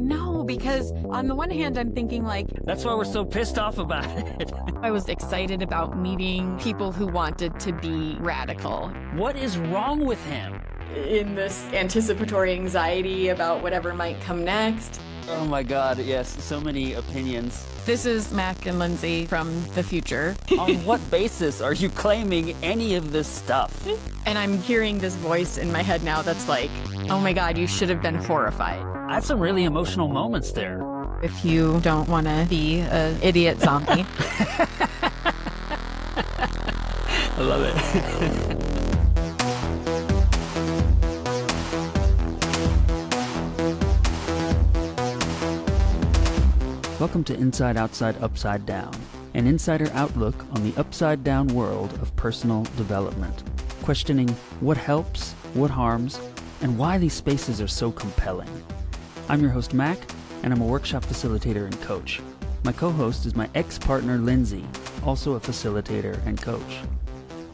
No, because on the one hand, I'm thinking like... That's why we're so pissed off about it. I was excited about meeting people who wanted to be radical. What is wrong with him? In this anticipatory anxiety about whatever might come next. Oh my God, yes, so many opinions. This is Mak and Lindsay from the future. On what basis are you claiming any of this stuff? And I'm hearing this voice in my head now that's like, oh my God, you should have been horrified. I had some really emotional moments there. If you don't want to be an idiot zombie. I love it. Welcome to Inside, Outside, Upside Down, an insider outlook on the upside-down world of personal development, questioning what helps, what harms, and why these spaces are so compelling. I'm your host, Mac, and I'm a workshop facilitator and coach. My co-host is my ex-partner, Lindsay, also a facilitator and coach.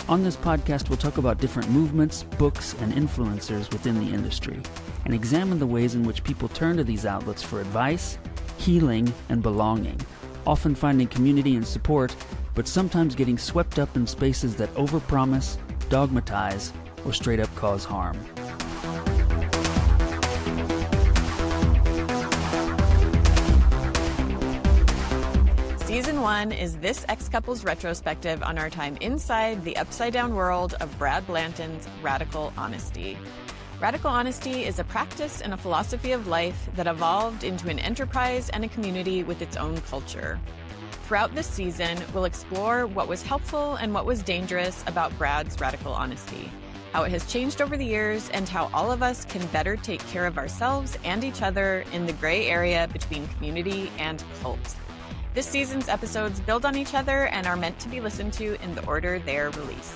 On this podcast, we'll talk about different movements, books, and influencers within the industry, and examine the ways in which people turn to these outlets for advice, healing, and belonging, often finding community and support, but sometimes getting swept up in spaces that overpromise, dogmatize, or straight up cause harm. Season 1 is this ex-couple's retrospective on our time inside the upside-down world of Brad Blanton's Radical Honesty. Radical honesty is a practice and a philosophy of life that evolved into an enterprise and a community with its own culture. Throughout this season, we'll explore what was helpful and what was dangerous about Brad's radical honesty, how it has changed over the years, and how all of us can better take care of ourselves and each other in the gray area between community and cult. This season's episodes build on each other and are meant to be listened to in the order they're released.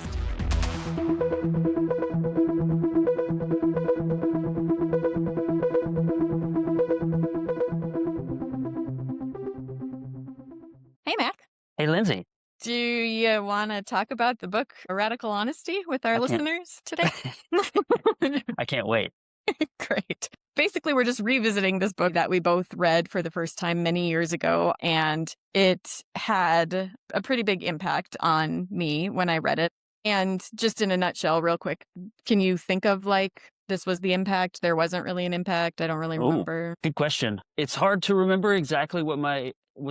Hey, Mac. Hey, Lindsay. Do you want to talk about the book Radical Honesty with our listeners today? I can't wait. Great. Basically, we're just revisiting this book that we both read for the first time many years ago, and it had a pretty big impact on me when I read it. And just in a nutshell, real quick, can you think of like this was the impact? There wasn't really an impact. I don't really remember. Good question. It's hard to remember exactly what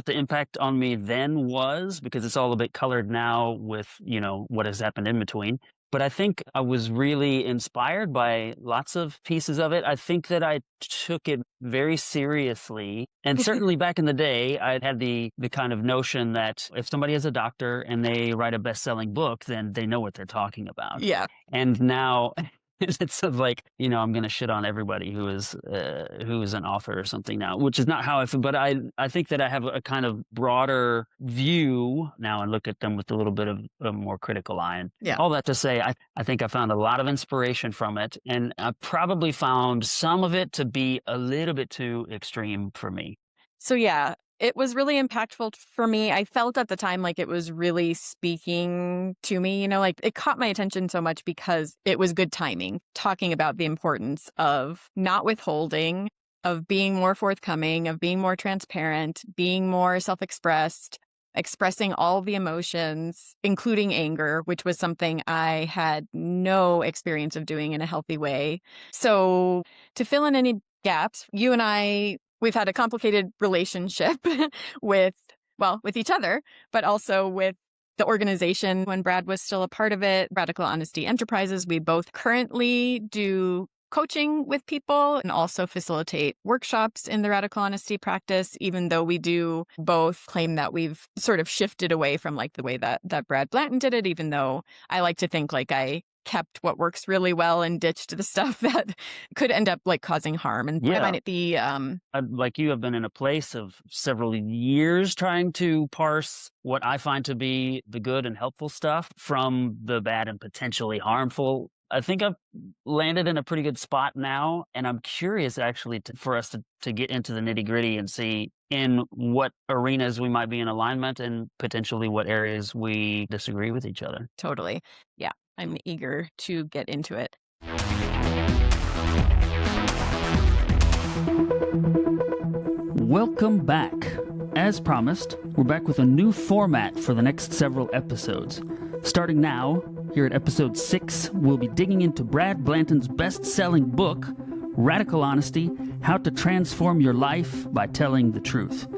the impact on me then was, because it's all a bit colored now with, what has happened in between. But I think I was really inspired by lots of pieces of it. I think that I took it very seriously. And certainly back in the day, I had the kind of notion that if somebody is a doctor and they write a best-selling book, then they know what they're talking about. Yeah. And now it's sort of like, I'm going to shit on everybody who is an author or something now, which is not how I feel. But I think that I have a kind of broader view now and look at them with a little bit of a more critical eye. And all that to say, I think I found a lot of inspiration from it. And I probably found some of it to be a little bit too extreme for me. So, yeah. It was really impactful for me. I felt at the time like it was really speaking to me, like it caught my attention so much because it was good timing, talking about the importance of not withholding, of being more forthcoming, of being more transparent, being more self-expressed, expressing all the emotions, including anger, which was something I had no experience of doing in a healthy way. So to fill in any gaps, you and I, we've had a complicated relationship with each other, but also with the organization when Brad was still a part of it, Radical Honesty Enterprises. We both currently do coaching with people and also facilitate workshops in the radical honesty practice, even though we do both claim that we've sort of shifted away from like the way that Brad Blanton did it, even though I like to think like I kept what works really well and ditched the stuff that could end up like causing harm. And why might it be? Like you have been in a place of several years trying to parse what I find to be the good and helpful stuff from the bad and potentially harmful. I think I've landed in a pretty good spot now, and I'm curious actually for us to get into the nitty gritty and see in what arenas we might be in alignment and potentially what areas we disagree with each other. Totally. Yeah. I'm eager to get into it. Welcome back. As promised, we're back with a new format for the next several episodes. Starting now, here at episode 6, we'll be digging into Brad Blanton's best-selling book, Radical Honesty: How to Transform Your Life by Telling the Truth.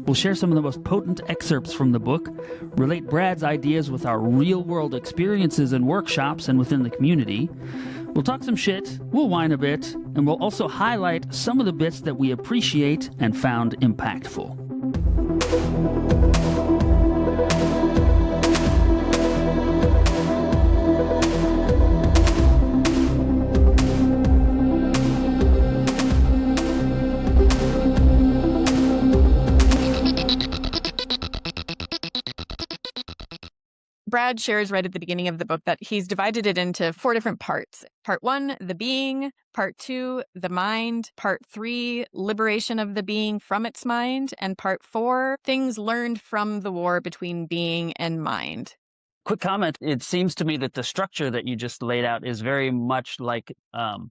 We'll share some of the most potent excerpts from the book, relate Brad's ideas with our real-world experiences and workshops and within the community. We'll talk some shit, we'll whine a bit, and we'll also highlight some of the bits that we appreciate and found impactful. Brad shares right at the beginning of the book that he's divided it into 4 different parts. Part 1, the being. Part 2, the mind. Part 3, liberation of the being from its mind. And Part 4, things learned from the war between being and mind. Quick comment. It seems to me that the structure that you just laid out is very much like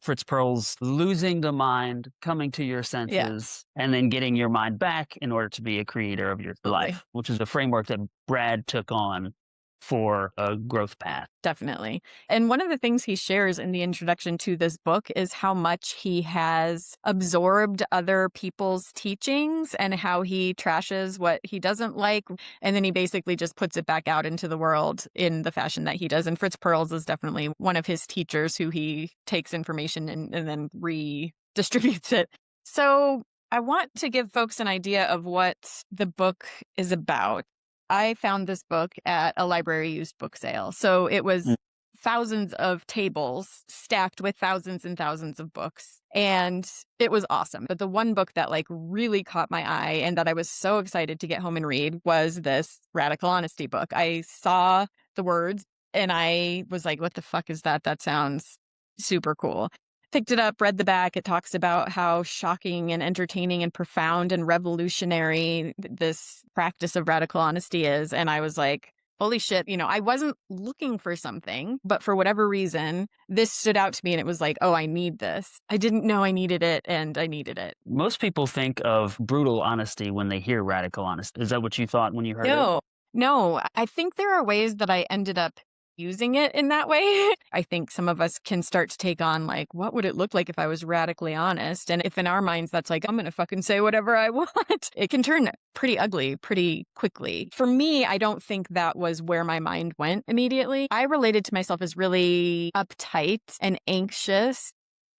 Fritz Perls' losing the mind, coming to your senses, and then getting your mind back in order to be a creator of your life, which is a framework that Brad took on for a growth path. Definitely. And one of the things he shares in the introduction to this book is how much he has absorbed other people's teachings and how he trashes what he doesn't like. And then he basically just puts it back out into the world in the fashion that he does. And Fritz Perls is definitely one of his teachers who he takes information and then redistributes it. So I want to give folks an idea of what the book is about. I found this book at a library used book sale. So it was thousands of tables stacked with thousands and thousands of books. And it was awesome. But the one book that really caught my eye and that I was so excited to get home and read was this Radical Honesty book. I saw the words and I was like, what the fuck is that? That sounds super cool. Picked it up, read the back. It talks about how shocking and entertaining and profound and revolutionary this practice of radical honesty is. And I was like, holy shit, I wasn't looking for something, but for whatever reason, this stood out to me and it was like, oh, I need this. I didn't know I needed it and I needed it. Most people think of brutal honesty when they hear radical honesty. Is that what you thought when you heard it? No, I think there are ways that I ended up using it in that way. I think some of us can start to take on what would it look like if I was radically honest? And if in our minds that's I'm going to fucking say whatever I want, it can turn pretty ugly pretty quickly. For me, I don't think that was where my mind went immediately. I related to myself as really uptight and anxious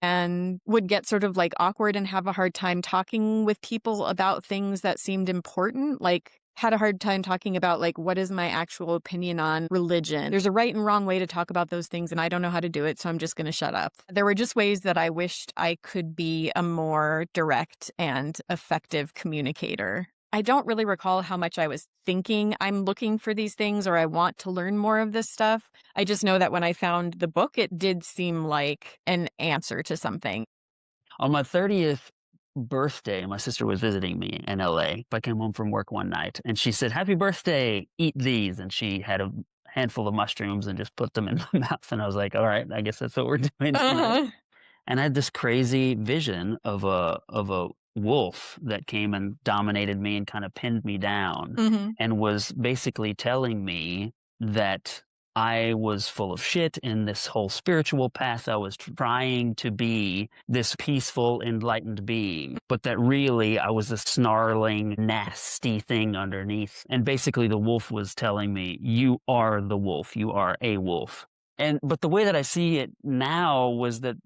and would get sort of awkward and have a hard time talking with people about things that seemed important, had a hard time talking about what is my actual opinion on religion. There's a right and wrong way to talk about those things and I don't know how to do it, so I'm just going to shut up. There were just ways that I wished I could be a more direct and effective communicator. I don't really recall how much I was thinking I'm looking for these things or I want to learn more of this stuff. I just know that when I found the book, it did seem like an answer to something. On my 30th birthday, my sister was visiting me in LA. I came home from work one night and she said, "Happy birthday, eat these." And she had a handful of mushrooms and just put them in my mouth. And I was like, all right, I guess that's what we're doing tonight. And I had this crazy vision of a wolf that came and dominated me and kind of pinned me down and was basically telling me that I was full of shit in this whole spiritual path. I was trying to be this peaceful, enlightened being, but that really I was a snarling, nasty thing underneath. And basically the wolf was telling me, you are the wolf. You are a wolf. But the way that I see it now was that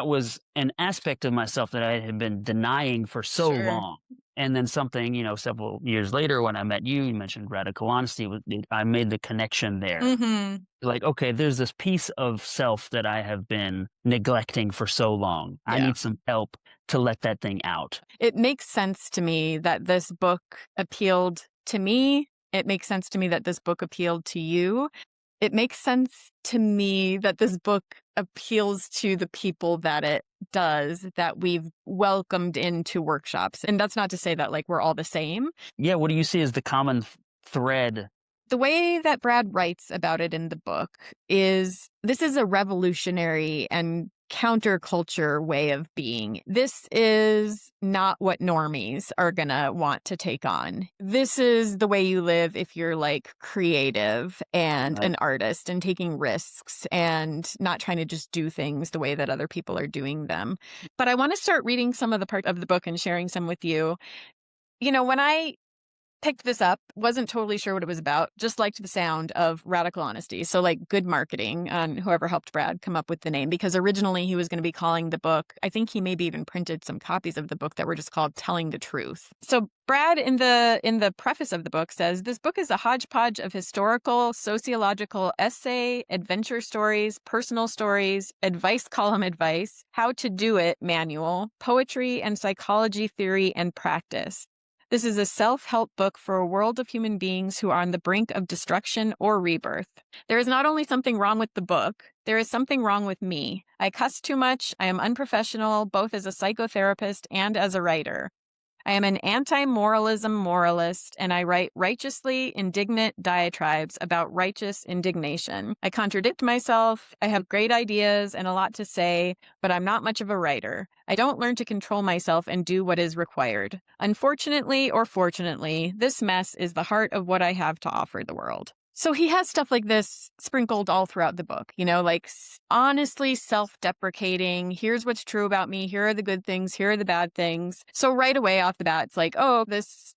was an aspect of myself that I had been denying for so long. And then something, several years later when I met you, you mentioned radical honesty. I made the connection there. Okay, there's this piece of self that I have been neglecting for so long. Yeah. I need some help to let that thing out. It makes sense to me that this book appealed to me. It makes sense to me that this book appealed to you. It makes sense to me that this book appeals to the people that it does, that we've welcomed into workshops. And that's not to say that we're all the same. Yeah, what do you see as the common thread The way that Brad writes about it in the book is this is a revolutionary and counterculture way of being. This is not what normies are going to want to take on. This is the way you live if you're like creative and Right. an artist and taking risks and not trying to just do things the way that other people are doing them. But I want to start reading some of the part of the book and sharing some with you. When I picked this up, wasn't totally sure what it was about, just liked the sound of radical honesty. So, like, good marketing on whoever helped Brad come up with the name, because originally he was going to be calling the book, I think he maybe even printed some copies of the book that were just called Telling the Truth. So Brad in the preface of the book says this book is a hodgepodge of historical, sociological essay, adventure stories, personal stories, advice column advice, how to do it manual, poetry and psychology theory and practice. This is a self-help book for a world of human beings who are on the brink of destruction or rebirth. There is not only something wrong with the book, there is something wrong with me. I cuss too much. I am unprofessional, both as a psychotherapist and as a writer. I am an anti-moralism moralist, and I write righteously indignant diatribes about righteous indignation. I contradict myself. I have great ideas and a lot to say, but I'm not much of a writer. I don't learn to control myself and do what is required. Unfortunately or fortunately, this mess is the heart of what I have to offer the world. So he has stuff like this sprinkled all throughout the book, like honestly self-deprecating. Here's what's true about me. Here are the good things. Here are the bad things. So right away off the bat, it's like, oh, this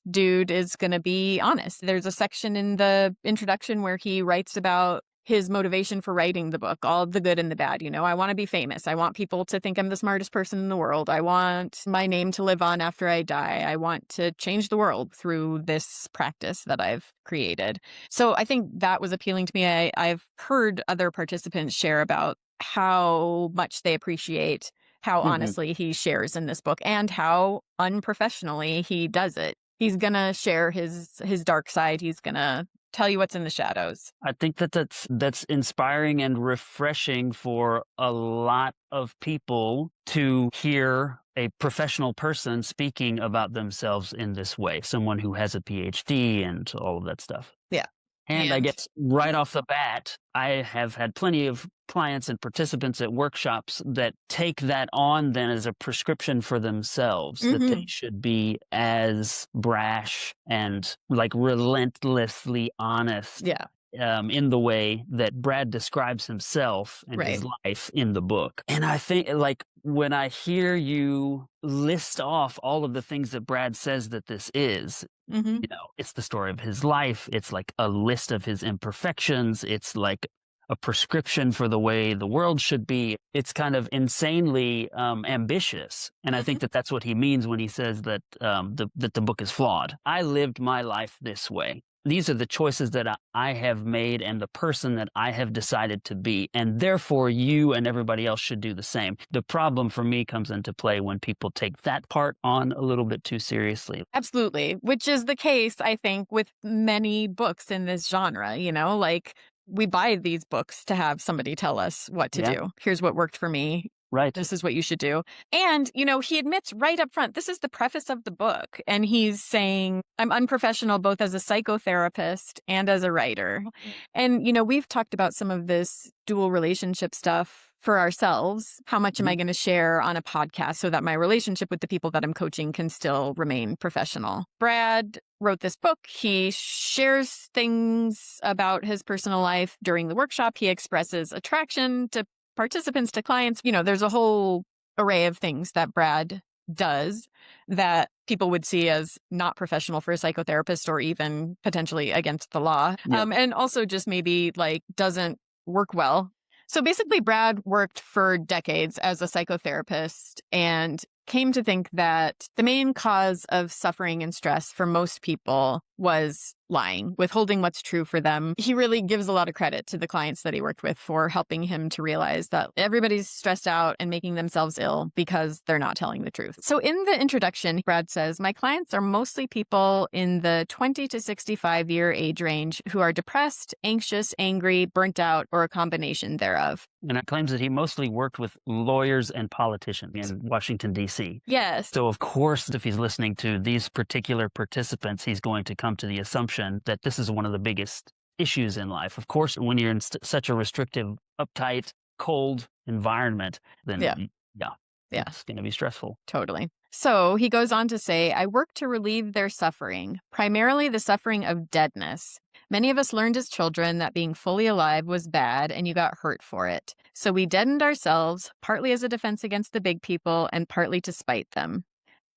dude is going to be honest. There's a section in the introduction where he writes about his motivation for writing the book, all the good and the bad. I want to be famous. I want people to think I'm the smartest person in the world. I want my name to live on after I die. I want to change the world through this practice that I've created. So I think that was appealing to me. I've heard other participants share about how much they appreciate how honestly he shares in this book and how unprofessionally he does it. He's going to share his dark side. He's going to tell you what's in the shadows. I think that's inspiring and refreshing for a lot of people to hear a professional person speaking about themselves in this way, someone who has a PhD and all of that stuff. Yeah. And I guess right off the bat, I have had plenty of clients and participants at workshops that take that on then as a prescription for themselves, that they should be as brash and like relentlessly honest in the way that Brad describes himself and his life in the book. And I think like when I hear you list off all of the things that Brad says that this is, it's the story of his life. It's like a list of his imperfections. It's like a prescription for the way the world should be. It's kind of insanely ambitious. And I think that that's what he means when he says that that the book is flawed. I lived my life this way. These are the choices that I have made and the person that I have decided to be. And therefore, you and everybody else should do the same. The problem for me comes into play when people take that part on a little bit too seriously. Absolutely. Which is the case, I think, with many books in this genre, like we buy these books to have somebody tell us what to do. Here's what worked for me. Right. This is what you should do. And, he admits right up front, this is the preface of the book. And he's saying, I'm unprofessional both as a psychotherapist and as a writer. And, we've talked about some of this dual relationship stuff for ourselves. How much am I going to share on a podcast so that my relationship with the people that I'm coaching can still remain professional? Brad wrote this book. He shares things about his personal life during the workshop. He expresses attraction to participants, to clients. There's a whole array of things that Brad does that people would see as not professional for a psychotherapist or even potentially against the law. And also just maybe like doesn't work well. So basically, Brad worked for decades as a psychotherapist and came to think that the main cause of suffering and stress for most people was lying, withholding what's true for them. He really gives a lot of credit to the clients that he worked with for helping him to realize that everybody's stressed out and making themselves ill because they're not telling the truth. So in the introduction, Brad says, my clients are mostly people in the 20 to 65 year age range who are depressed, anxious, angry, burnt out, or a combination thereof. And it claims that he mostly worked with lawyers and politicians in Washington, D.C. Yes. So, of course, if he's listening to these particular participants, he's going to come to the assumption recognition that this is one of the biggest issues in life. Of course, when you're in such a restrictive, uptight, cold environment, then Yeah. yeah, Yeah. it's going to be stressful. Totally. So he goes on to say, I work to relieve their suffering, primarily the suffering of deadness. Many of us learned as children that being fully alive was bad and you got hurt for it. So we deadened ourselves, partly as a defense against the big people and partly to spite them.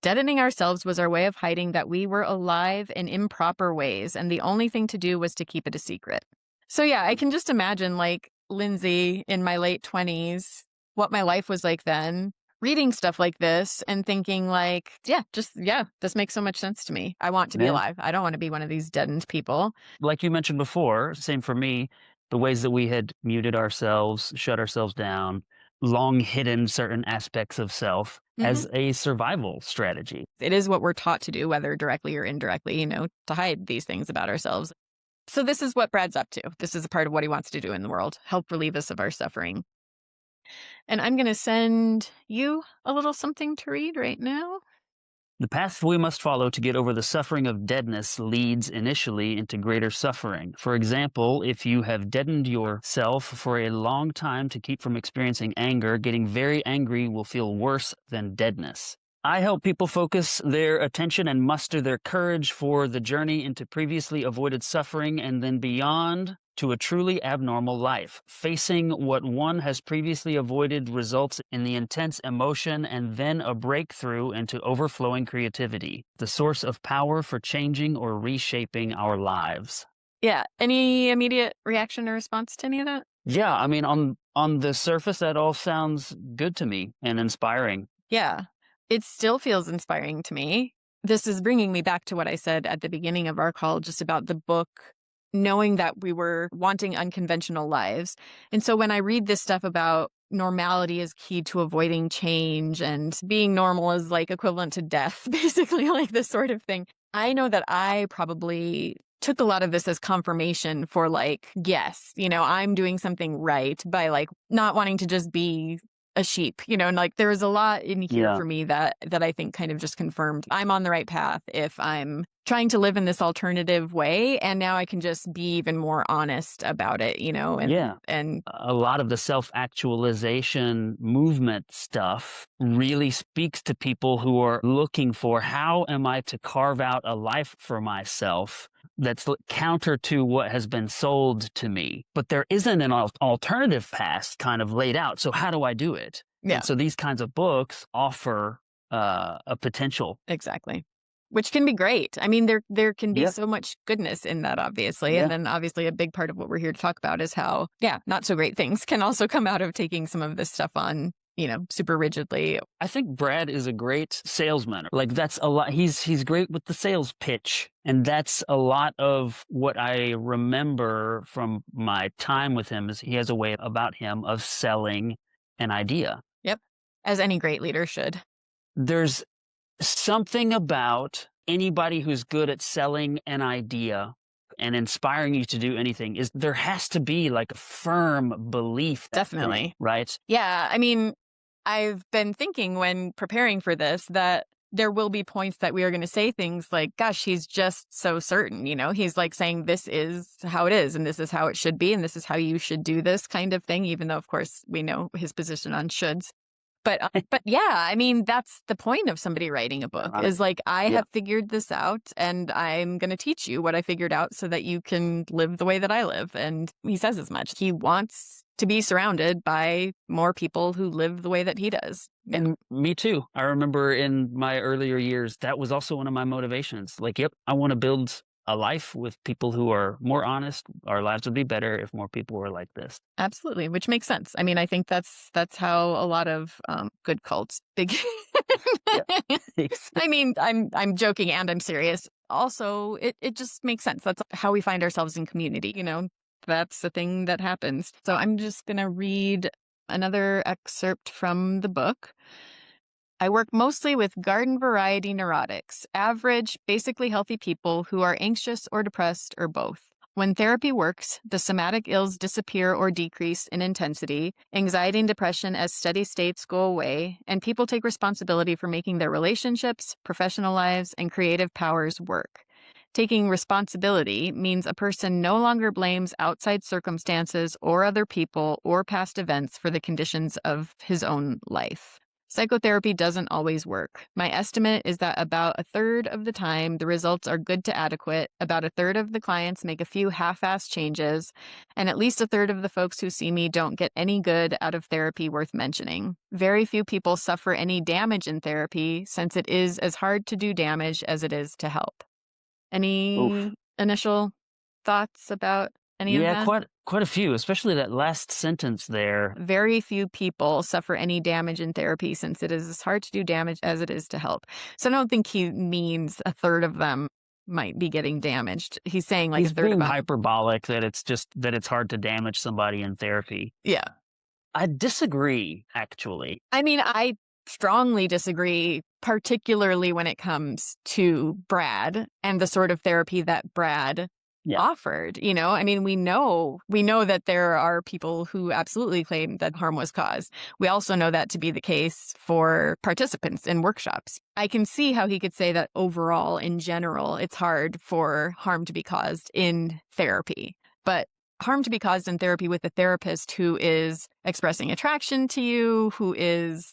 Deadening ourselves was our way of hiding that we were alive in improper ways, and the only thing to do was to keep it a secret. So yeah, I can just imagine like Lindsay in my late 20s, what my life was like then, reading stuff like this and thinking like, yeah, this makes so much sense to me. I want to be Yeah. alive. I don't want to be one of these deadened people. Like you mentioned before, same for me, the ways that we had muted ourselves, shut ourselves down, long hidden certain aspects of self as a survival strategy. It is what we're taught to do, whether directly or indirectly, to hide these things about ourselves. So this is what Brad's up to. This is a part of what he wants to do in the world, help relieve us of our suffering. And I'm going to send you a little something to read right now. The path we must follow to get over the suffering of deadness leads initially into greater suffering. For example, if you have deadened yourself for a long time to keep from experiencing anger, getting very angry will feel worse than deadness. I help people focus their attention and muster their courage for the journey into previously avoided suffering and then beyond to a truly abnormal life. Facing what one has previously avoided results in the intense emotion and then a breakthrough into overflowing creativity, the source of power for changing or reshaping our lives. Yeah. Any immediate reaction or response to any of that? Yeah, I mean, on the surface, that all sounds good to me and inspiring. Yeah. It still feels inspiring to me. This is bringing me back to what I said at the beginning of our call, just about the book, knowing that we were wanting unconventional lives. And so when I read this stuff about normality is key to avoiding change and being normal is like equivalent to death, basically like this sort of thing, I know that I probably took a lot of this as confirmation for like, yes, I'm doing something right by like not wanting to just be a sheep, and like there was a lot in here for me that I think kind of just confirmed I'm on the right path if I'm trying to live in this alternative way, and now I can just be even more honest about it, and a lot of the self-actualization movement stuff really speaks to people who are looking for, how am I to carve out a life for myself that's counter to what has been sold to me, but there isn't an alternative path kind of laid out. So how do I do it? Yeah. And so these kinds of books offer a potential. Exactly. Which can be great. I mean, there can be so much goodness in that, obviously. And then obviously a big part of what we're here to talk about is how, not so great things can also come out of taking some of this stuff on, super rigidly. I think Brad is a great salesman. Like that's a lot. He's great with the sales pitch. And that's a lot of what I remember from my time with him is he has a way about him of selling an idea. Yep. As any great leader should. There's something about anybody who's good at selling an idea and inspiring you to do anything is there has to be like a firm belief. Definitely. Right? Yeah. I mean, I've been thinking when preparing for this that there will be points that we are going to say things like, gosh, he's just so certain, he's like saying this is how it is and this is how it should be and this is how you should do this kind of thing, even though, of course, we know his position on shoulds. But yeah, I mean, that's the point of somebody writing a book is like, I have figured this out and I'm going to teach you what I figured out so that you can live the way that I live. And he says as much. He wants to be surrounded by more people who live the way that he does. And me too. I remember in my earlier years, that was also one of my motivations. Like, I want to build a life with people who are more honest. Our lives would be better if more people were like this. Absolutely, which makes sense. I mean, I think that's how a lot of good cults begin. I mean, I'm joking and I'm serious. Also, it just makes sense. That's how we find ourselves in community. That's the thing that happens. So I'm just going to read another excerpt from the book. I work mostly with garden variety neurotics, average, basically healthy people who are anxious or depressed or both. When therapy works, the somatic ills disappear or decrease in intensity, anxiety and depression as steady states go away, and people take responsibility for making their relationships, professional lives, and creative powers work. Taking responsibility means a person no longer blames outside circumstances or other people or past events for the conditions of his own life. Psychotherapy doesn't always work. My estimate is that about a third of the time, the results are good to adequate. About a third of the clients make a few half-assed changes, and at least a third of the folks who see me don't get any good out of therapy worth mentioning. Very few people suffer any damage in therapy, since it is as hard to do damage as it is to help. Oof. Any initial thoughts about any of Yeah, that? quite a few, especially that last sentence there. Very few people suffer any damage in therapy, since it is as hard to do damage as it is to help. So I don't think he means a third of them might be getting damaged. He's saying like a He's third being about, hyperbolic that it's hard to damage somebody in therapy. yeah. I disagree, actually. I mean, I strongly disagree, particularly when it comes to Brad and the sort of therapy that Brad Yeah. offered. I mean, we know that there are people who absolutely claim that harm was caused. We also know that to be the case for participants in workshops. I can see how he could say that overall, in general, it's hard for harm to be caused in therapy. But harm to be caused in therapy with a therapist who is expressing attraction to you, who is,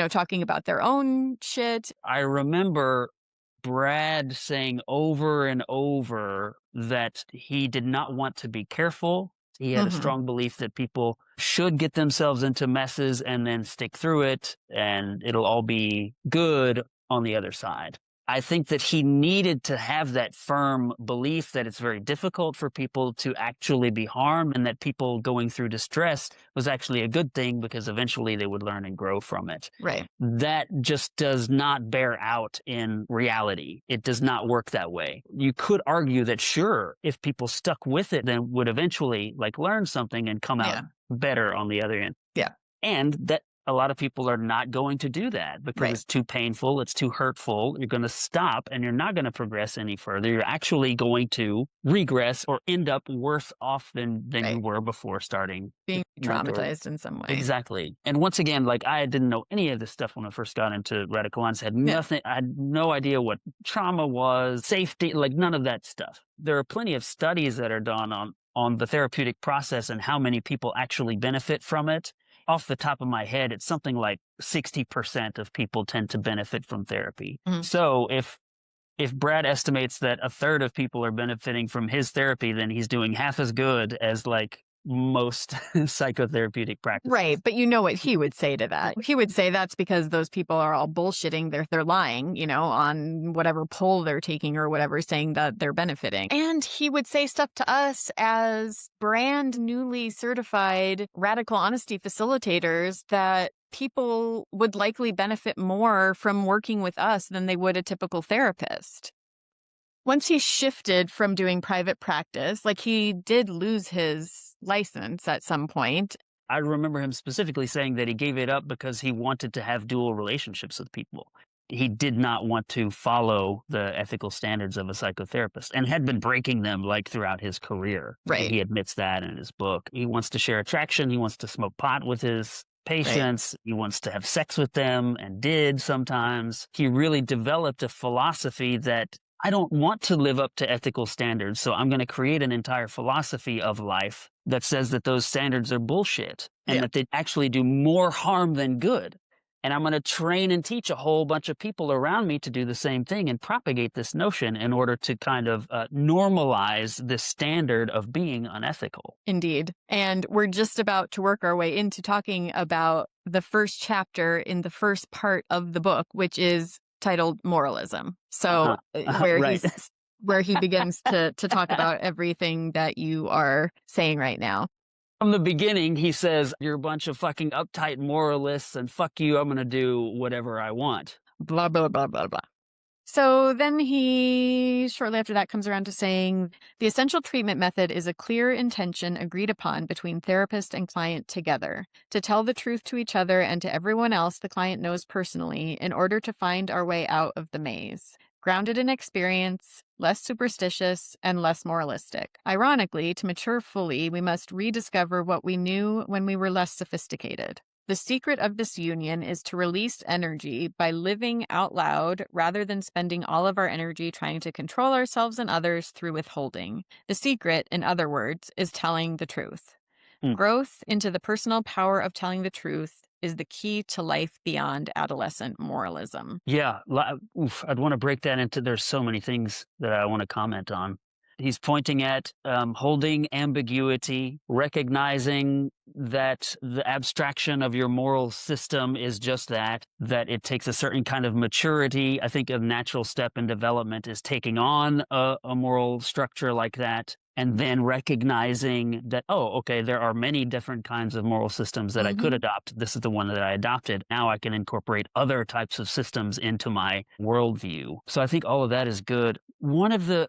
talking about their own shit. I remember Brad saying over and over that he did not want to be careful. He had a Mhm. strong belief that people should get themselves into messes and then stick through it, and it'll all be good on the other side. I think that he needed to have that firm belief that it's very difficult for people to actually be harmed, and that people going through distress was actually a good thing because eventually they would learn and grow from it. Right. That just does not bear out in reality. It does not work that way. You could argue that sure, if people stuck with it, then would eventually learn something and come out Yeah. better on the other end. Yeah. And that a lot of people are not going to do that because Right. it's too painful, it's too hurtful. You're going to stop and you're not going to progress any further. You're actually going to regress or end up worse off than you Right. were before starting. Being mentor. traumatized in some way. Exactly. And once again, I didn't know any of this stuff when I first got into radical honesty. Yeah. I had no idea what trauma was, safety, none of that stuff. There are plenty of studies that are done on the therapeutic process and how many people actually benefit from it. Off the top of my head, it's something like 60% of people tend to benefit from therapy. Mhm. So if Brad estimates that a third of people are benefiting from his therapy, then he's doing half as good as most psychotherapeutic practices. Right. But you know what he would say to that? He would say that's because those people are all bullshitting. They're lying, on whatever poll they're taking or whatever, saying that they're benefiting. And he would say stuff to us as brand newly certified radical honesty facilitators that people would likely benefit more from working with us than they would a typical therapist. Once he shifted from doing private practice, he did lose his license at some point. I remember him specifically saying that he gave it up because he wanted to have dual relationships with people. He did not want to follow the ethical standards of a psychotherapist and had been breaking them throughout his career. Right. He admits that in his book. He wants to share attraction. He wants to smoke pot with his patients. Right. He wants to have sex with them and did sometimes. He really developed a philosophy that I don't want to live up to ethical standards, so I'm going to create an entire philosophy of life that says that those standards are bullshit and that they actually do more harm than good. And I'm going to train and teach a whole bunch of people around me to do the same thing and propagate this notion in order to kind of normalize this standard of being unethical. Indeed. And we're just about to work our way into talking about the first chapter in the first part of the book, which is titled Moralism. So where he begins to talk about everything that you are saying right now. From the beginning, he says, you're a bunch of fucking uptight moralists and fuck you, I'm going to do whatever I want. Blah, blah, blah, blah, blah. So then he, shortly after that, comes around to saying, the essential treatment method is a clear intention agreed upon between therapist and client together, to tell the truth to each other and to everyone else the client knows personally in order to find our way out of the maze. Grounded in experience, less superstitious, and less moralistic. Ironically, to mature fully, we must rediscover what we knew when we were less sophisticated. The secret of this union is to release energy by living out loud rather than spending all of our energy trying to control ourselves and others through withholding. The secret, in other words, is telling the truth. Hmm. Growth into the personal power of telling the truth is the key to life beyond adolescent moralism. Yeah, I'd want to break that into. There's so many things that I want to comment on. He's pointing at holding ambiguity, recognizing that the abstraction of your moral system is just that it takes a certain kind of maturity. I think a natural step in development is taking on a moral structure like that. And then recognizing that, oh, okay, there are many different kinds of moral systems that I could adopt. This is the one that I adopted. Now I can incorporate other types of systems into my worldview. So I think all of that is good. One of the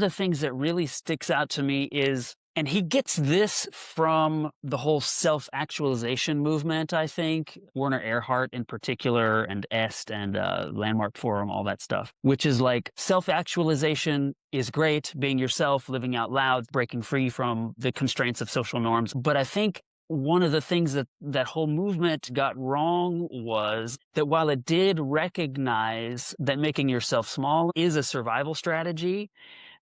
things that really sticks out to me is, and he gets this from the whole self-actualization movement, I think, Werner Erhard in particular, and Est and Landmark Forum, all that stuff, which is like self-actualization is great, being yourself, living out loud, breaking free from the constraints of social norms. But I think one of the things that whole movement got wrong was that while it did recognize that making yourself small is a survival strategy,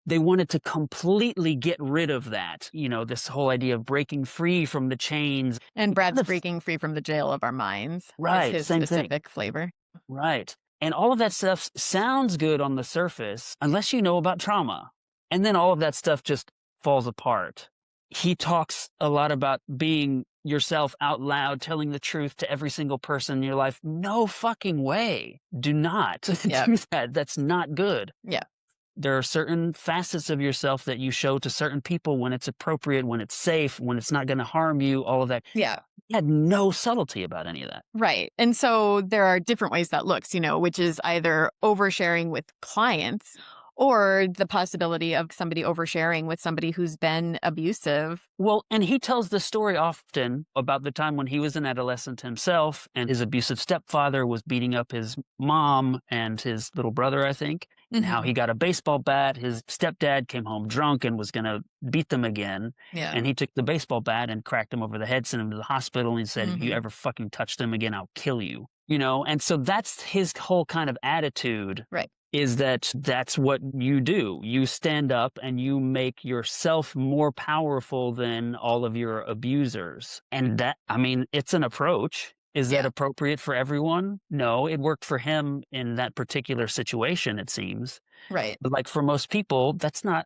they wanted to completely get rid of that. You know, this whole idea of breaking free from the chains. And Brad's breaking free from the jail of our minds is Right, his same thing. specific flavor. Right. And all of that stuff sounds good on the surface unless you know about trauma. And then all of that stuff just falls apart. He talks a lot about being yourself out loud, telling the truth to every single person in your life. No fucking way. Do not do that. That's not good. Yeah. There are certain facets of yourself that you show to certain people when it's appropriate, when it's safe, when it's not going to harm you, all of that. Yeah. He had no subtlety about any of that. Right. And so there are different ways that looks, which is either oversharing with clients or the possibility of somebody oversharing with somebody who's been abusive. Well, and he tells the story often about the time when he was an adolescent himself and his abusive stepfather was beating up his mom and his little brother, I think, and how he got a baseball bat. His stepdad came home drunk and was going to beat them again. Yeah. And he took the baseball bat and cracked him over the head, sent him to the hospital, and he said, if you ever fucking touch them again, I'll kill you. And so that's his whole kind of attitude. Right. Is that's what you do. You stand up and you make yourself more powerful than all of your abusers. And that, I mean, it's an approach. Is that appropriate for everyone? No, it worked for him in that particular situation, it seems. Right. But like for most people, that's not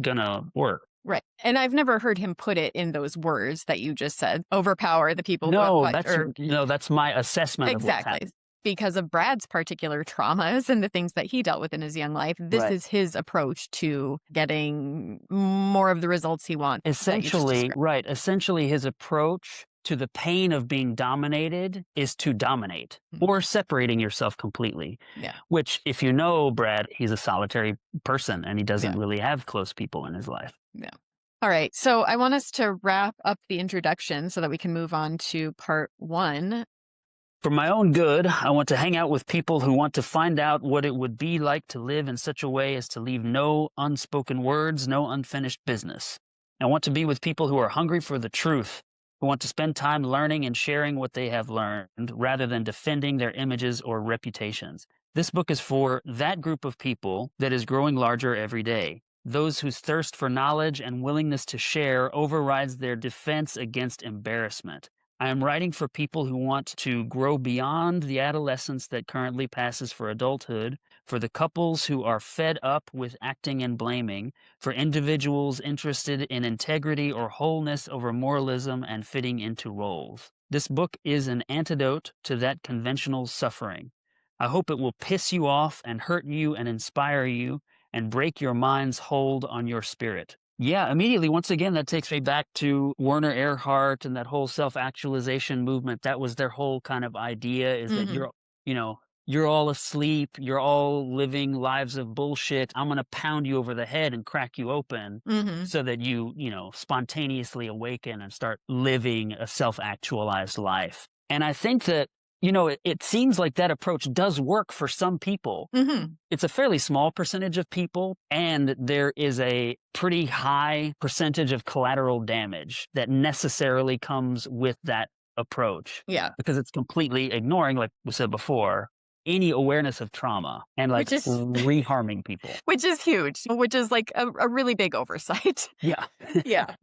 gonna work. Right. And I've never heard him put it in those words that you just said. Overpower the people. No, that's my assessment of what's exactly. happening. Because of Brad's particular traumas and the things that he dealt with in his young life, this is his approach to getting more of the results he wants. Essentially, right. Essentially, his approach to the pain of being dominated is to dominate or separating yourself completely. Yeah. Which, if you know Brad, he's a solitary person and he doesn't really have close people in his life. Yeah. All right. So I want us to wrap up the introduction so that we can move on to part 1. For my own good, I want to hang out with people who want to find out what it would be like to live in such a way as to leave no unspoken words, no unfinished business. I want to be with people who are hungry for the truth, who want to spend time learning and sharing what they have learned, rather than defending their images or reputations. This book is for that group of people that is growing larger every day. Those whose thirst for knowledge and willingness to share overrides their defense against embarrassment. I am writing for people who want to grow beyond the adolescence that currently passes for adulthood, for the couples who are fed up with acting and blaming, for individuals interested in integrity or wholeness over moralism and fitting into roles. This book is an antidote to that conventional suffering. I hope it will piss you off and hurt you and inspire you and break your mind's hold on your spirit. Yeah, immediately, once again, that takes me back to Werner Erhard and that whole self-actualization movement. That was their whole kind of idea, is that you're all asleep, you're all living lives of bullshit. I'm going to pound you over the head and crack you open so that you spontaneously awaken and start living a self-actualized life. And I think that it seems like that approach does work for some people. It's a fairly small percentage of people, and there is a pretty high percentage of collateral damage that necessarily comes with that approach Yeah. because it's completely ignoring, like we said before, any awareness of trauma and like Which is reharming people. which is huge, which is like a really big oversight. Yeah. Yeah.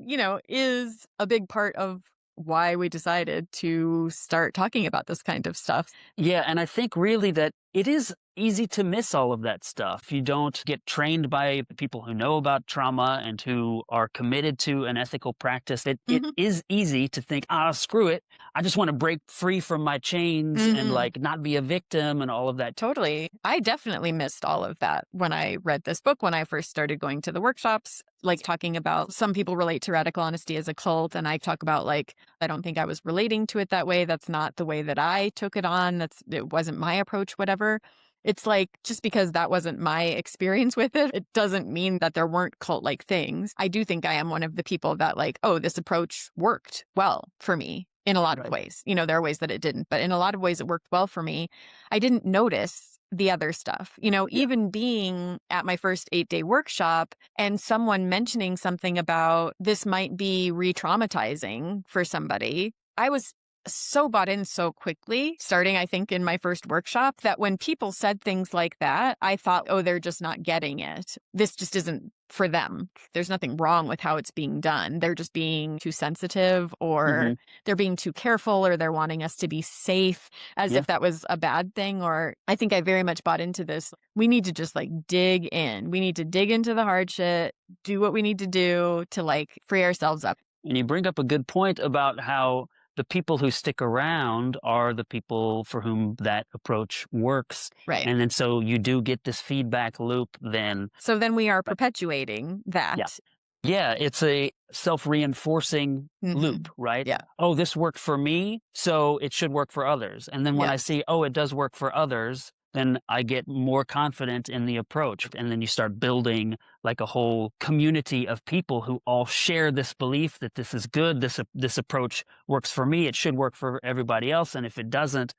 Is a big part of why we decided to start talking about this kind of stuff. Yeah, and I think really that it is easy to miss all of that stuff. You don't get trained by people who know about trauma and who are committed to an ethical practice. It Mhm. is easy to think, screw it. I just want to break free from my chains and Mhm. like not be a victim and all of that. Totally. I definitely missed all of that when I read this book, when I first started going to the workshops, like talking about some people relate to radical honesty as a cult. And I talk about like, I don't think I was relating to it that way. That's not the way that I took it on. It wasn't my approach, whatever. It's like, just because that wasn't my experience with it, it doesn't mean that there weren't cult like things. I do think I am one of the people that like, oh, this approach worked well for me in a lot of Right. ways. There are ways that it didn't, but in a lot of ways it worked well for me. I didn't notice the other stuff, Yeah. even being at my first 8-day workshop and someone mentioning something about this might be re traumatizing for somebody. I was so bought in so quickly, starting, I think, in my first workshop, that when people said things like that, I thought, oh, they're just not getting it. This just isn't for them. There's nothing wrong with how it's being done. They're just being too sensitive, or Hmm. they're being too careful, or they're wanting us to be safe, as Yeah. if that was a bad thing. Or I think I very much bought into this. We need to just like dig in. We need to dig into the hard shit, do what we need to do to like free ourselves up. And you bring up a good point about how the people who stick around are the people for whom that approach works. Right. And then so you do get this feedback loop then. So then we are perpetuating Yeah. that. Yeah, it's a self-reinforcing loop, Mhm. right? Yeah. Oh, this worked for me, so it should work for others. And then when Yeah. I see, oh, it does work for others, then I get more confident in the approach. And then you start building like a whole community of people who all share this belief that this is good. This approach works for me. It should work for everybody else. And if it doesn't,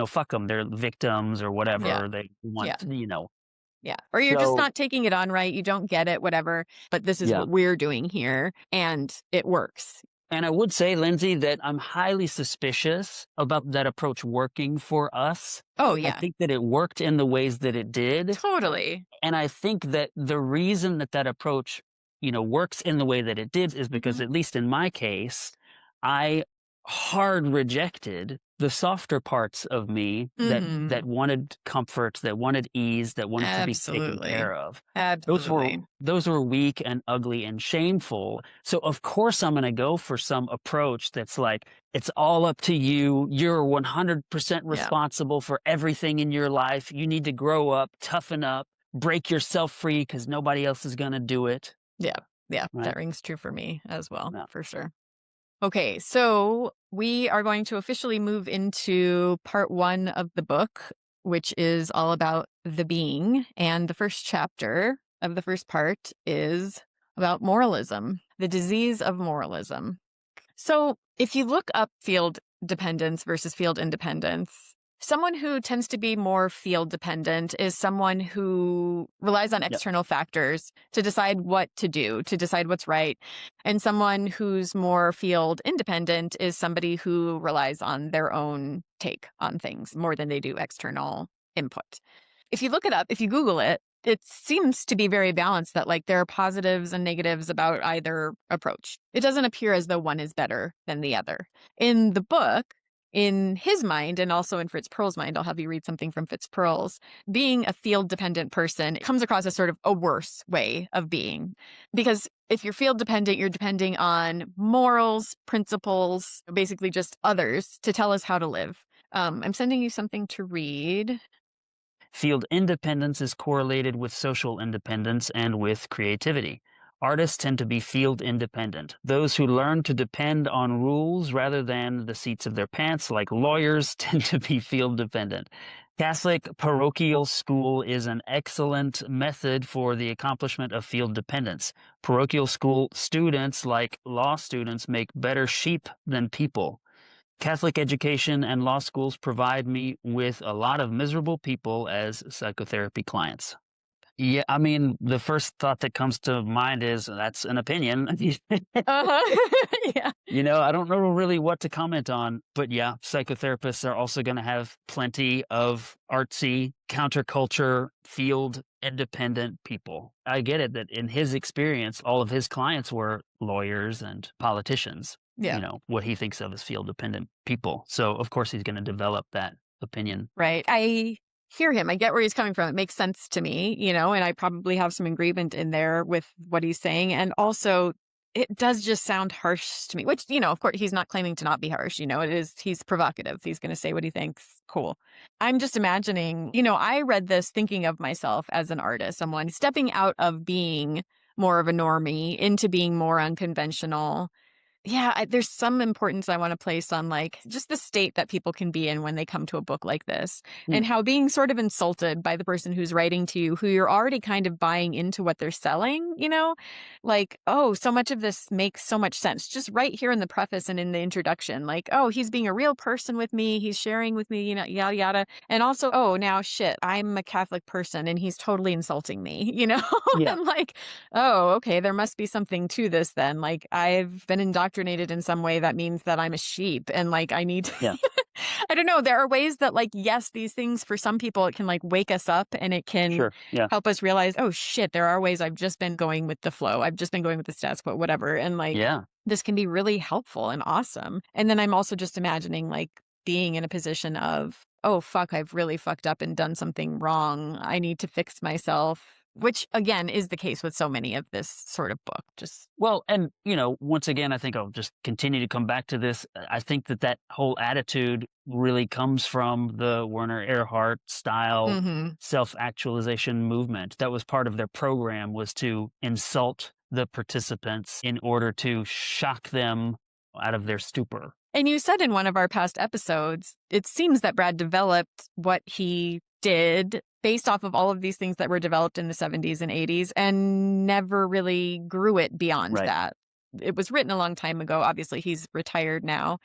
fuck them. They're victims or Yeah. whatever they Yeah. want. Yeah. Or you're just So, not taking it on right. You don't get it, whatever. But this is yeah. what we're doing here, and it works. And I would say, Lindsay, that I'm highly suspicious about that approach working for us. Oh, I yeah. think that it worked in the ways that it did. Totally. And I think that the reason that that approach, works in the way that it did is because, Mhm. at least in my case, I hard rejected the softer parts of me that Mhm. wanted comfort, that wanted ease, that wanted to be taken Absolutely. care of. Absolutely. Those were weak and ugly and shameful. So of course I'm going to go for some approach that's like, it's all up to you. You're 100% Yeah. responsible for everything in your life. You need to grow up, toughen up, break yourself free because nobody else is going to do it. Yeah. Yeah. Right? That rings true for me as well, Yeah. for sure. Okay, so we are going to officially move into part 1 of the book, which is all about the being. And the first chapter of the first part is about moralism, the disease of moralism. So if you look up field dependence versus field independence, someone who tends to be more field dependent is someone who relies on Yep. external factors to decide what to do, to decide what's right. And someone who's more field independent is somebody who relies on their own take on things more than they do external input. If you look it up, if you Google it, it seems to be very balanced, that like there are positives and negatives about either approach. It doesn't appear as though one is better than the other. In the book, in his mind, and also in Fritz Perls' mind, I'll have you read something from Fritz Perls, being a field dependent person comes across as sort of a worse way of being. Because if you're field dependent, you're depending on morals, principles, basically just others to tell us how to live. I'm sending you something to read. Field independence is correlated with social independence and with creativity. Artists tend to be field independent. Those who learn to depend on rules rather than the seats of their pants, like lawyers, tend to be field dependent. Catholic parochial school is an excellent method for the accomplishment of field dependence. Parochial school students, like law students, make better sheep than people. Catholic education and law schools provide me with a lot of miserable people as psychotherapy clients. Yeah, I mean, the first thought that comes to mind is that's an opinion. Uh-huh. Yeah. I don't know really what to comment on, but yeah, psychotherapists are also going to have plenty of artsy, counterculture, field independent people. I get it that in his experience, all of his clients were lawyers and politicians, Yeah. what he thinks of as field dependent people. So, of course, he's going to develop that opinion. Right. I hear him. I get where he's coming from. It makes sense to me, and I probably have some agreement in there with what he's saying. And also, it does just sound harsh to me, which, of course, he's not claiming to not be harsh. He's provocative. He's going to say what he thinks. Cool. I'm just imagining, I read this thinking of myself as an artist, someone stepping out of being more of a normie into being more unconventional. Yeah, there's some importance I want to place on like just the state that people can be in when they come to a book like this, Hmm. and how being sort of insulted by the person who's writing to you, who you're already kind of buying into what they're selling, like, oh, so much of this makes so much sense just right here in the preface and in the introduction. Like, oh, he's being a real person with me, he's sharing with me, yada yada. And also, oh, now shit, I'm a Catholic person and he's totally insulting me, Yeah. and like, oh, okay, there must be something to this then. Like, I've been indoctrinated in some way that means that I'm a sheep and like I need Yeah. to I don't know. There are ways that like, yes, these things for some people it can like wake us up and it can Sure. Yeah. help us realize, oh shit, there are ways I've just been going with the flow. I've just been going with the status quo, whatever. And like Yeah. this can be really helpful and awesome. And then I'm also just imagining like being in a position of, oh fuck, I've really fucked up and done something wrong. I need to fix myself, which again is the case with so many of this sort of book. Just Well, and once again, I think I'll just continue to come back to this. I think that whole attitude really comes from the Werner Erhard style mhm. self-actualization movement. That was part of their program, was to insult the participants in order to shock them out of their stupor. And you said in one of our past episodes, it seems that Brad developed what he did based off of all of these things that were developed in the 70s and 80s and never really grew it beyond Right. that. It was written a long time ago. Obviously, he's retired now.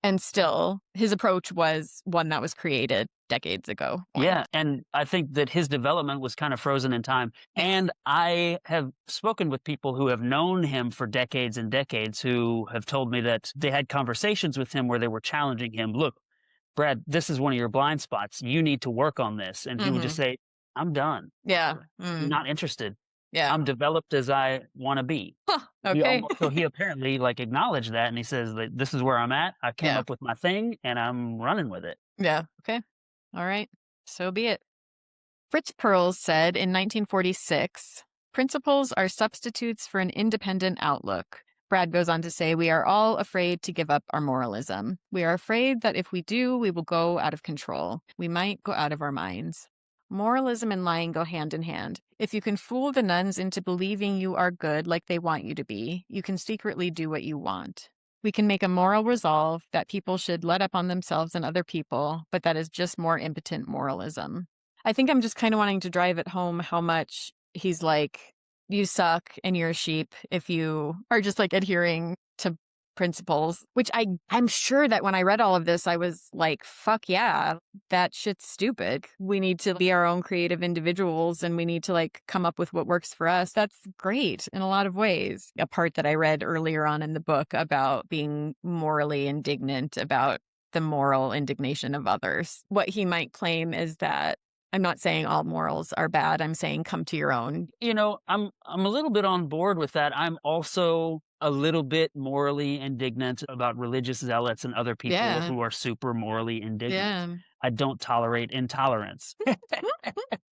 And still, his approach was one that was created decades ago. Yeah, and I think that his development was kind of frozen in time. And I have spoken with people who have known him for decades and decades who have told me that they had conversations with him where they were challenging him. Look, Brad, this is one of your blind spots. You need to work on this. And he would just Hmm. say, I'm done. Yeah. I'm not interested. Yeah. I'm developed as I want to be. Huh. Okay. So he apparently like acknowledged that and he says that this is where I'm at. I came Yeah. up with my thing and I'm running with it. Yeah. Okay. All right. So be it. Fritz Perls said in 1946, principles are substitutes for an independent outlook. Brad goes on to say, we are all afraid to give up our moralism. We are afraid that if we do, we will go out of control. We might go out of our minds. Moralism and lying go hand in hand. If you can fool the nuns into believing you are good like they want you to be, you can secretly do what you want. We can make a moral resolve that people should let up on themselves and other people, but that is just more impotent moralism. I think I'm just kind of wanting to drive it home how much he's like, you suck and you're a sheep if you are just like adhering to principles, which I'm sure that when I read all of this, I was like, fuck yeah, that shit's stupid. We need to be our own creative individuals and we need to like come up with what works for us. That's great in a lot of ways. A part that I read earlier on in the book about being morally indignant about the moral indignation of others. What he might claim is that I'm not saying all morals are bad. I'm saying come to your own. I'm a little bit on board with that. I'm also a little bit morally indignant about religious zealots and other people Yeah. who are super morally indignant. Yeah. I don't tolerate intolerance,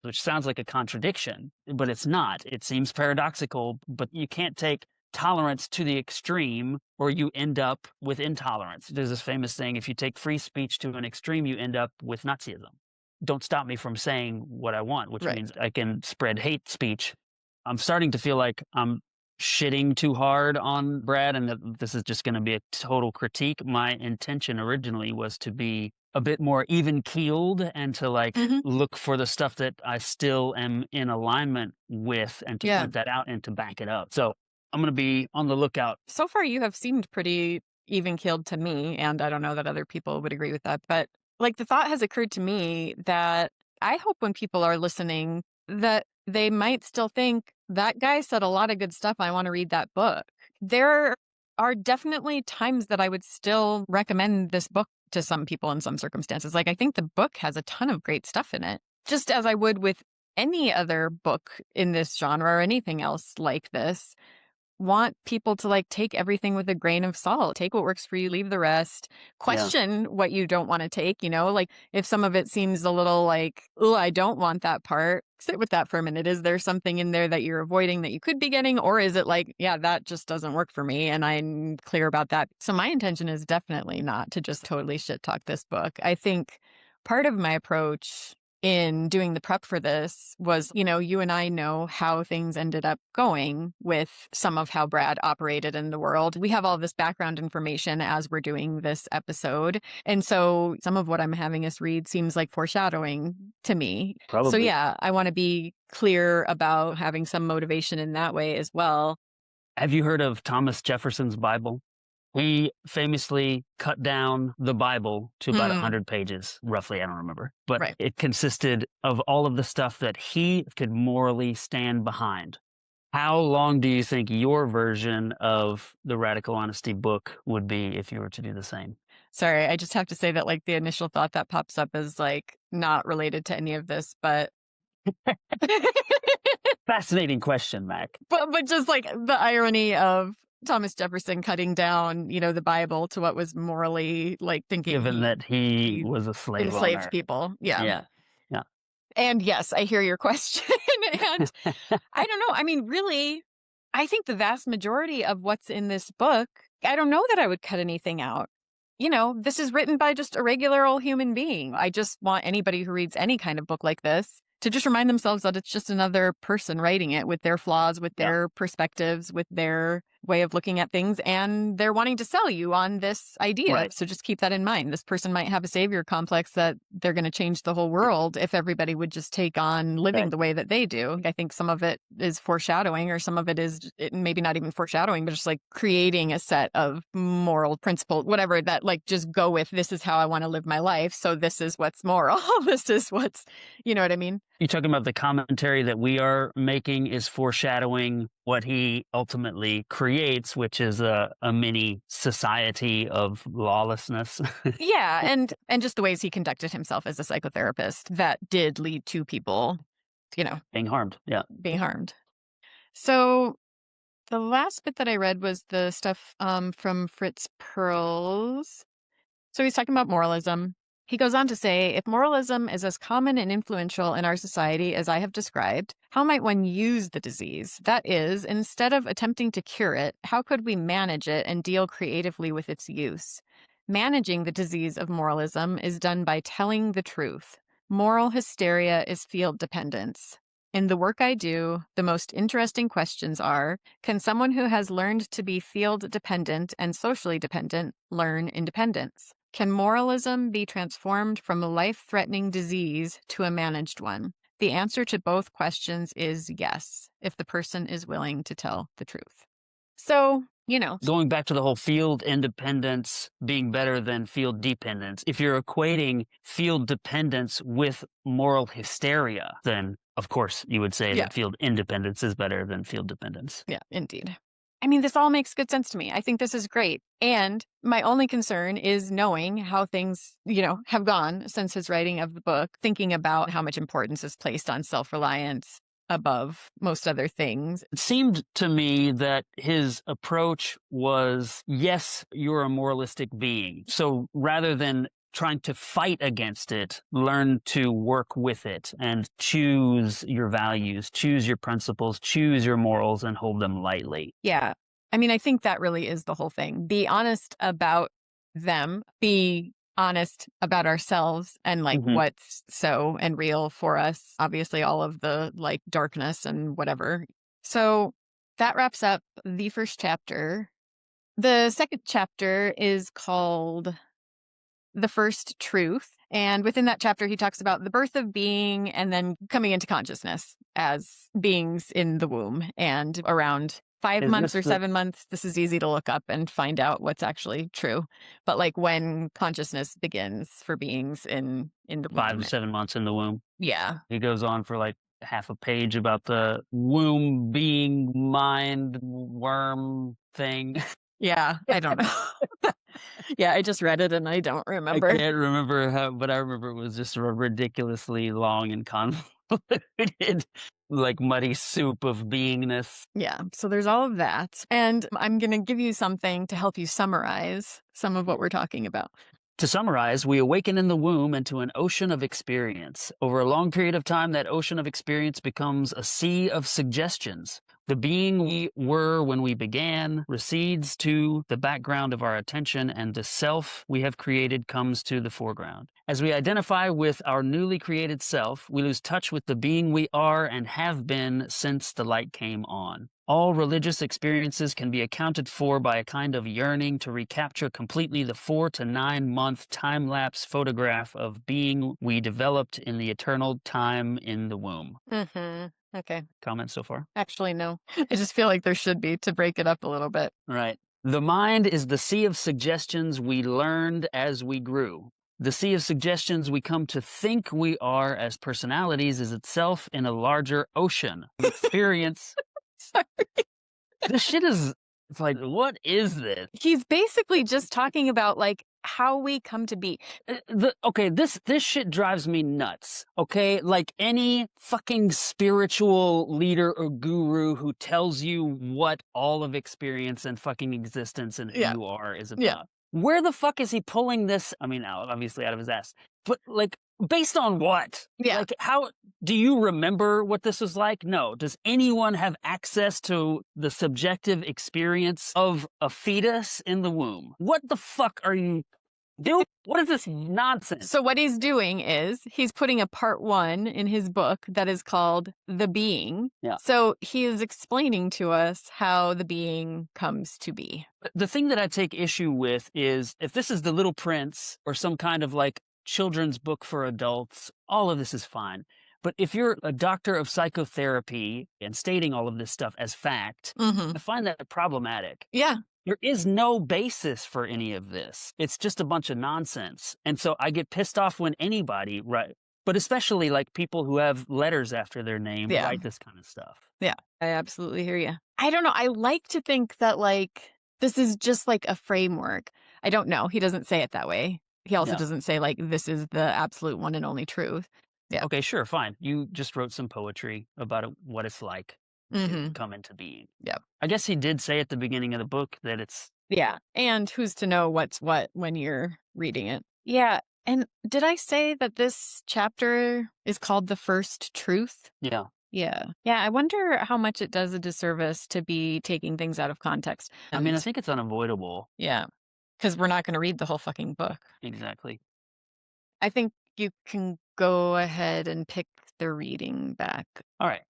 which sounds like a contradiction, but it's not. It seems paradoxical, but you can't take tolerance to the extreme or you end up with intolerance. There's this famous saying, if you take free speech to an extreme, you end up with Nazism. Don't stop me from saying what I want, which Right. means I can spread hate speech. I'm starting to feel like I'm shitting too hard on Brad and that this is just going to be a total critique. My intention originally was to be a bit more even keeled and to like Mhm. look for the stuff that I still am in alignment with and to Yeah. point that out and to back it up. So I'm going to be on the lookout. So far, you have seemed pretty even keeled to me, and I don't know that other people would agree with that. But like the thought has occurred to me that I hope when people are listening that they might still think that guy said a lot of good stuff. I want to read that book. There are definitely times that I would still recommend this book to some people in some circumstances. Like, I think the book has a ton of great stuff in it, just as I would with any other book in this genre or anything else like this. Want people to like take everything with a grain of salt. Take what works for you, leave the rest. Yeah. Question what you don't want to take, like if some of it seems a little like, oh, I don't want that part, sit with that for a minute. Is there something in there that you're avoiding that you could be getting? Or is it like, yeah, that just doesn't work for me and I'm clear about that? So my intention is definitely not to just totally shit talk this book. I think part of my approach in doing the prep for this was, you and I know how things ended up going with some of how Brad operated in the world. We have all this background information as we're doing this episode. And so some of what I'm having us read seems like foreshadowing to me. So Probably. yeah, I want to be clear about having some motivation in that way as well. Have you heard of Thomas Jefferson's Bible? He famously cut down the Bible to about Mm, 100 pages, roughly. I don't remember. But right. it consisted of all of the stuff that he could morally stand behind. How long do you think your version of the Radical Honesty book would be if you were to do the same? Sorry, I just have to say that like the initial thought that pops up is like not related to any of this, but Fascinating question, Mac. but just like the irony of Thomas Jefferson cutting down, the Bible to what was morally like thinking Given that he he was a slave enslaved owner. people. Yeah. Yeah. Yeah. And yes, I hear your question. And I don't know. I mean, really, I think the vast majority of what's in this book, I don't know that I would cut anything out. This is written by just a regular old human being. I just want anybody who reads any kind of book like this to just remind themselves that it's just another person writing it with their flaws, with Yeah. their perspectives, with their way of looking at things. And they're wanting to sell you on this idea. Right. So just keep that in mind. This person might have a savior complex that they're going to change the whole world if everybody would just take on living Right. the way that they do. I think some of it is foreshadowing, or some of it is maybe not even foreshadowing, but just like creating a set of moral principles, whatever, that like just go with, this is how I want to live my life. So this is what's moral. This is what's, you know what I mean? You're talking about the commentary that we are making is foreshadowing what he ultimately creates, which is a mini society of lawlessness. Yeah, and just the ways he conducted himself as a psychotherapist that did lead to people, Being harmed. Yeah. being harmed. So the last bit that I read was the stuff from Fritz Perls. So he's talking about moralism. He goes on to say, if moralism is as common and influential in our society as I have described, how might one use the disease? That is, instead of attempting to cure it, how could we manage it and deal creatively with its use? Managing the disease of moralism is done by telling the truth. Moral hysteria is field dependence. In the work I do, the most interesting questions are, can someone who has learned to be field dependent and socially dependent learn independence? Can moralism be transformed from a life-threatening disease to a managed one? The answer to both questions is yes, if the person is willing to tell the truth. So, Going back to the whole field independence being better than field dependence, if you're equating field dependence with moral hysteria, then of course you would say yeah, that field independence is better than field dependence. yeah, indeed. I mean, this all makes good sense to me. I think this is great. And my only concern is knowing how things, have gone since his writing of the book, thinking about how much importance is placed on self-reliance above most other things. It seemed to me that his approach was, yes, you're a moralistic being. So rather than trying to fight against it, learn to work with it and choose your values, choose your principles, choose your morals, and hold them lightly. Yeah. I mean, I think that really is the whole thing. Be honest about them, be honest about ourselves and like Mhm. what's so and real for us. Obviously, all of the like darkness and whatever. So that wraps up the first chapter. The second chapter is called The First Truth. And within that chapter, he talks about the birth of being and then coming into consciousness as beings in the womb. And around 5 Is months this or the 7 months, this is easy to look up and find out what's actually true. But like when consciousness begins for beings in the 5 womb. to 7 months in the womb? Yeah. He goes on for like half a page about the womb being mind worm thing. Yeah, I don't know. Yeah, I just read it and I don't I remember. can't remember how, but I remember it was just a ridiculously long and convoluted, like muddy soup of beingness. Yeah, so there's all of that. And I'm going to give you something to help you summarize some of what we're talking about. To summarize, we awaken in the womb into an ocean of experience. Over a long period of time, that ocean of experience becomes a sea of suggestions. The being we were when we began recedes to the background of our attention, and the self we have created comes to the foreground. As we identify with our newly created self, we lose touch with the being we are and have been since the light came on. All religious experiences can be accounted for by a kind of yearning to recapture completely the 4 to 9 month time-lapse photograph of being we developed in the eternal time in the womb. Okay. Comments so far? Actually, no. I just feel like there should be to break it up a little bit. Right. The mind is the sea of suggestions we learned as we grew. The sea of suggestions we come to think we are as personalities is itself in a larger ocean of experience. Sorry. This shit is, it's like, what is this? He's basically just talking about like how we come to be. Okay, this shit drives me nuts. Okay, like any fucking spiritual leader or guru who tells you what all of experience and fucking existence and who Yeah. you are is about. Yeah. Where the fuck is he pulling this? I mean, obviously out of his ass, but like, based on what? Yeah. Like, how do you remember what this was like? No. Does anyone have access to the subjective experience of a fetus in the womb? What the fuck are you doing? What is this nonsense? So what he's doing is he's putting a part 1 in his book that is called The Being. Yeah. So he is explaining to us how the being comes to be. The thing that I take issue with is if this is The Little Prince or some kind of like children's book for adults, all of this is fine. But if you're a doctor of psychotherapy and stating all of this stuff as fact, I find that problematic. Yeah. There is no basis for any of this. It's just a bunch of nonsense. And so I get pissed off when anybody, right, but especially like people who have letters after their name write this kind of stuff. Yeah, I absolutely hear you. I don't know. I like to think that like this is just like a framework. I don't know. He doesn't say it that way. He also doesn't say like this is the absolute one and only truth. Yeah. Okay, sure, fine. You just wrote some poetry about what it's like to come into being. Yeah. I guess he did say at the beginning of the book that it's... Yeah. And who's to know what's what when you're reading it? Yeah. And did I say that this chapter is called The First Truth? Yeah. Yeah. Yeah. I wonder how much it does a disservice to be taking things out of context. I mean, I think it's unavoidable. Yeah. Because we're not going to read the whole fucking book. Exactly. I think you can go ahead and pick the reading back. All right.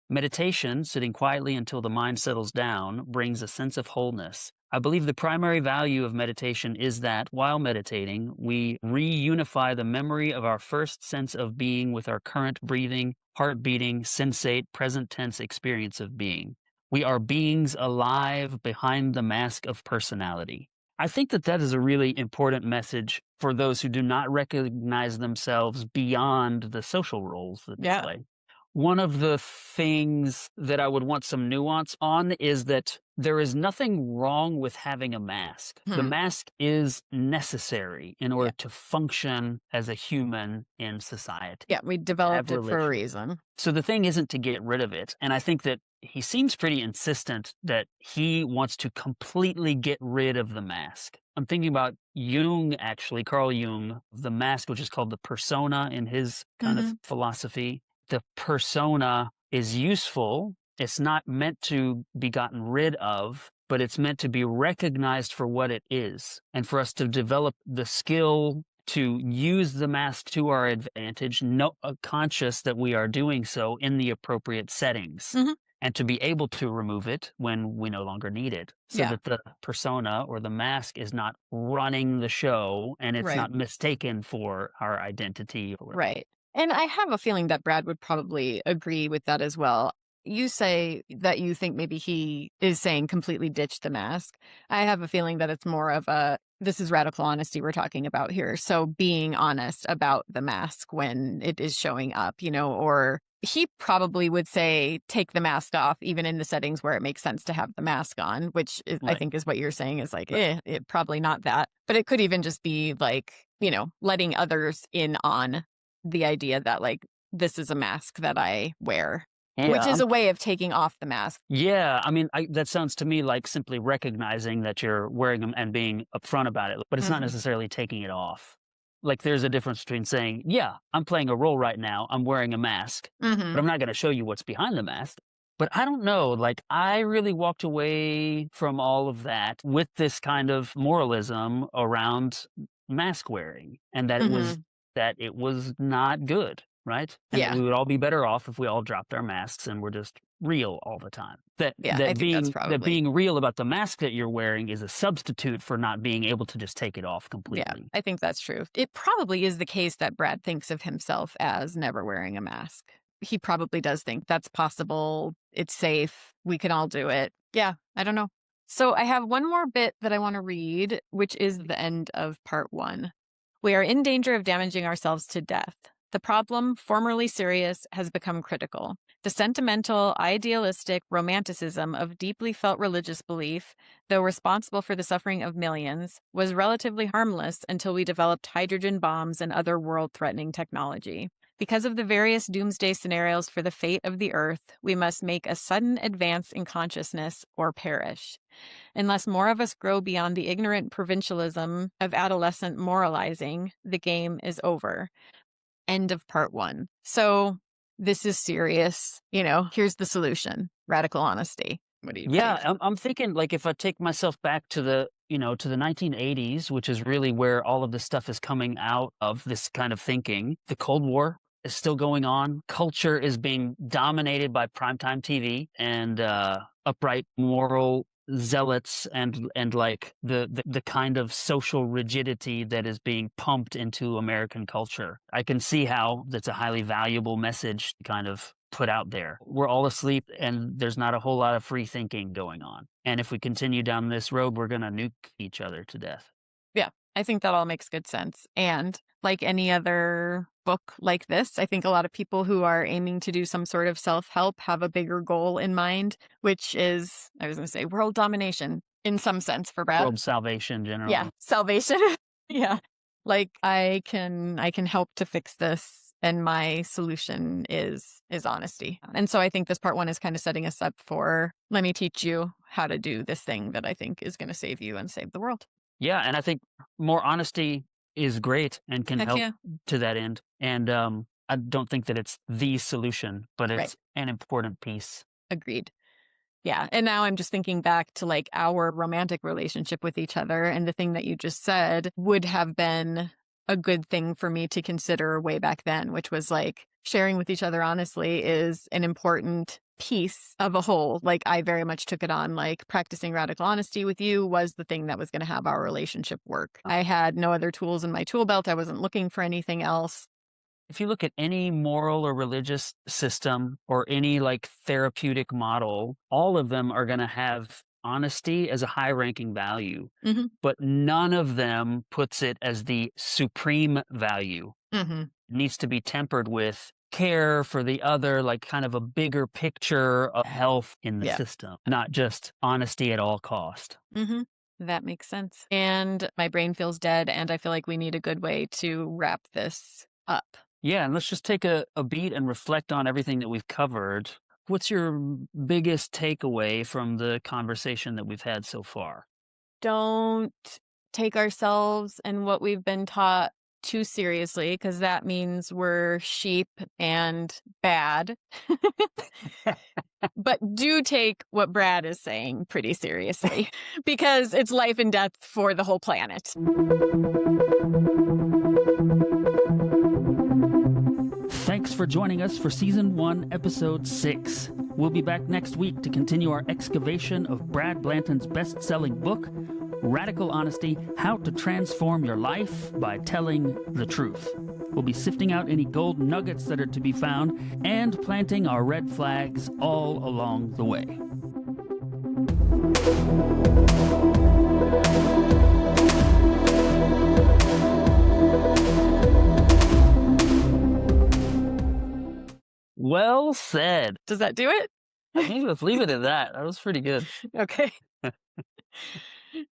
Meditation, sitting quietly until the mind settles down, brings a sense of wholeness. I believe the primary value of meditation is that, while meditating, we reunify the memory of our first sense of being with our current breathing, heart beating, sensate, present tense experience of being. We are beings alive behind the mask of personality. I think that is a really important message for those who do not recognize themselves beyond the social roles that they play. One of the things that I would want some nuance on is that there is nothing wrong with having a mask. The mask is necessary in order to function as a human in society. Yeah, we developed it for a reason. So the thing isn't to get rid of it. And I think that he seems pretty insistent that he wants to completely get rid of the mask. I'm thinking about Jung, actually, Carl Jung, the mask, which is called the persona in his kind of philosophy. The persona is useful. It's not meant to be gotten rid of, but it's meant to be recognized for what it is, and for us to develop the skill to use the mask to our advantage, conscious that we are doing so in the appropriate settings, and to be able to remove it when we no longer need it, so that the persona or the mask is not running the show and it's not mistaken for our identity. Right. And I have a feeling that Brad would probably agree with that as well. You say that you think maybe he is saying completely ditch the mask. I have a feeling that it's more of a, this is radical honesty we're talking about here. So being honest about the mask when it is showing up, or He probably would say, take the mask off, even in the settings where it makes sense to have the mask on, which is, I Right. think is what you're saying is like, Right. it probably not that. But it could even just be like, letting others in on the idea that like, this is a mask that I wear, which Yeah. is a way of taking off the mask. Yeah. I mean, that sounds to me like simply recognizing that you're wearing them and being upfront about it, but it's not Hmm. necessarily taking it off. Like there's a difference between saying, yeah, I'm playing a role right now. I'm wearing a mask, Hmm. but I'm not going to show you what's behind the mask. But I don't know. Like I really walked away from all of that with this kind of moralism around mask wearing, and Hmm. that it was not good, right? And that Yeah. we would all be better off if we all dropped our masks and were just real all the time. That Yeah. I think that's that probably. being real about the mask that you're wearing is a substitute for not being able to just take it off Yeah, completely. I think that's true. It probably is the case that Brad thinks of himself as never wearing a mask. He probably does think that's possible. It's safe. We can all do it. Yeah, I don't know. So I have one more bit that I want to read, which is the end of part 1. We are in danger of damaging ourselves to death. The problem, formerly serious, has become critical. The sentimental, idealistic romanticism of deeply felt religious belief, though responsible for the suffering of millions, was relatively harmless until we developed hydrogen bombs and other world-threatening technology. Because of the various doomsday scenarios for the fate of the Earth, we must make a sudden advance in consciousness or perish. Unless more of us grow beyond the ignorant provincialism of adolescent moralizing, the game is over. End of part 1. So this is serious. Here's the solution: radical honesty. What do you Yeah, think? I'm thinking like if I take myself back to to the 1980s, which is really where all of this stuff is coming out of this kind of thinking. The Cold War is still going on. Culture is being dominated by primetime TV and upright moral zealots and like the kind of social rigidity that is being pumped into American culture. I can see how that's a highly valuable message to kind of put out there. We're all asleep and there's not a whole lot of free thinking going on. And if we continue down this road, we're going to nuke each other to death. Yeah, I think that all makes good sense. And like any other book like this, I think a lot of people who are aiming to do some sort of self-help have a bigger goal in mind, which is, I was going to say, world domination in some sense for Brad. World salvation Yeah, generally. salvation. Yeah. Like I can help to fix this, and my solution is honesty. And so I think this part 1 is kind of setting us up for, let me teach you how to do this thing that I think is going to save you and save the world. Yeah, and I think more honesty is great and can Heck help yeah. to that end. And I don't think that it's the solution, but Right. it's an important piece. Agreed. Yeah. And now I'm just thinking back to like our romantic relationship with each other. And the thing that you just said would have been a good thing for me to consider way back then, which was like sharing with each other honestly is an important piece of a whole. Like I very much took it on, like practicing radical honesty with you was the thing that was going to have our relationship work. I had no other tools in my tool belt. I wasn't looking for anything else. If you look at any moral or religious system or any like therapeutic model, all of them are going to have honesty as a high ranking value, Hmm. but none of them puts it as the supreme value. Hmm. It needs to be tempered with care for the other, like kind of a bigger picture of health in the Yeah. system, not just honesty at all cost. Hmm. That makes sense. And my brain feels dead, and I feel like we need a good way to wrap this up. Yeah, and let's just take a beat and reflect on everything that we've covered. What's your biggest takeaway from the conversation that we've had so far? Don't take ourselves and what we've been taught too seriously, because that means we're sheep and bad. But do take what Brad is saying pretty seriously, because it's life and death for the whole planet. Thanks for joining us for Season 1, Episode 6. We'll be back next week to continue our excavation of Brad Blanton's best-selling book, Radical Honesty: How to Transform Your Life by Telling the Truth. We'll be sifting out any gold nuggets that are to be found and planting our red flags all along the way. Well said. Does that do it? I think let's leave it at that. That was pretty good. Okay.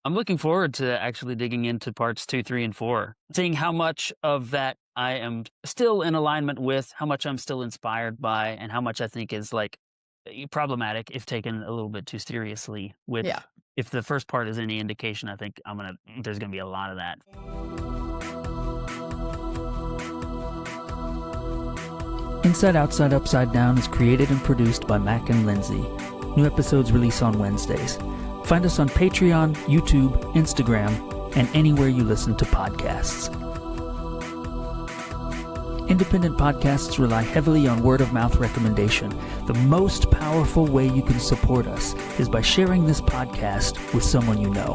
I'm looking forward to actually digging into parts 2, 3, and 4, seeing how much of that I am still in alignment with, how much I'm still inspired by, and how much I think is like problematic if taken a little bit too seriously. With Yeah. if the first part is any indication, I think there's gonna be a lot of that. Inside Outside Upside Down is created and produced by Mak and Lindsay. New episodes release on Wednesdays. Find us on Patreon, YouTube, Instagram, and anywhere you listen to podcasts. Independent podcasts rely heavily on word-of-mouth recommendation. The most powerful way you can support us is by sharing this podcast with someone you know.